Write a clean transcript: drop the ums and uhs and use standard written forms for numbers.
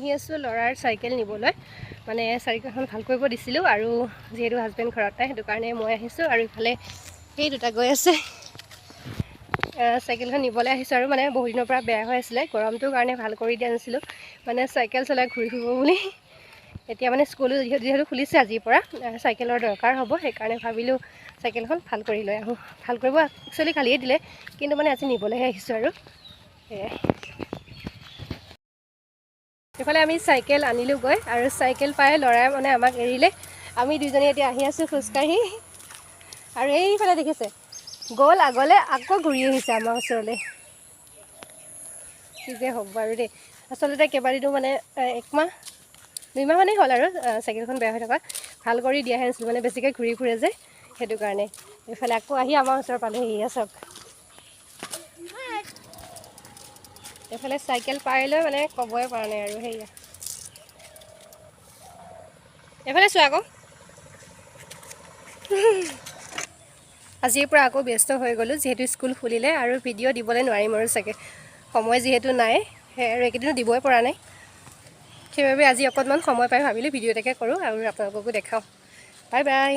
আহি আছোঁ ল'ৰাৰ চাইকেল নিবলৈ মানে চাইকেলখন ভাল কৰিব দিছিলোঁ আৰু যিহেতু হাজবেণ্ড ঘৰত নাই সেইটো কাৰণে মই আহিছোঁ আৰু ইফালে সেই দুটা গৈ আছে চাইকেলখন নিবলৈ আহিছোঁ আৰু মানে বহু দিনৰ পৰা বেয়া হৈ আছিলে গৰমটোৰ কাৰণে ভাল কৰি দিয়া নাছিলোঁ মানে চাইকেল চলাই ঘূৰি ফুৰিব বুলি এতিয়া মানে স্কুলো যিহেতু খুলিছে আজিৰ পৰা চাইকেলৰ দৰকাৰ হ'ব সেইকাৰণে ভাবিলোঁ চাইকেলখন ভাল কৰি লৈ আহোঁ ভাল কৰিব একচুৱেলি কালিয়ে দিলে কিন্তু মানে আজি নিবলৈহে আহিছোঁ আৰু সেয়াই ইফালে আমি চাইকেল আনিলোঁগৈ আৰু চাইকেল পাই ল'ৰাই মানে আমাক এৰিলে আমি দুইজনী এতিয়া আহি আছোঁ খোজকাঢ়ি আৰু এইফালে দেখিছে গ'ল আগলৈ আকৌ ঘূৰি আহিছে আমাৰ ওচৰলৈ কি যে হ'ব বাৰু দেই আচলতে কেইবাদিনো মানে 1 মাহ 2 মাহ মানেই হ'ল আৰু চাইকেলখন বেয়া হৈ থকা ভাল কৰি দিয়াহে নাছিলোঁ মানে বেছিকৈ ঘূৰি ফুৰে যে সেইটো কাৰণে এইফালে আকৌ আহি আমাৰ ওচৰ পালেহি চব এইফালে চাইকেল পাই লৈ মানে ক'বই পৰা নাই আৰু সেয়া এইফালে চোৱা আকৌ আজিৰ পৰা আকৌ ব্যস্ত হৈ গ'লোঁ যিহেতু স্কুল খুলিলে আৰু ভিডিঅ' দিবলৈ নোৱাৰিম আৰু চাগে সময় যিহেতু নাই সেই আৰু এইকেইদিনো দিবই পৰা নাই সেইবাবে আজি অকণমান সময় পাই ভাবিলোঁ ভিডিঅ' এটাকে কৰোঁ আৰু আপোনালোককো দেখাওঁ বাই বাই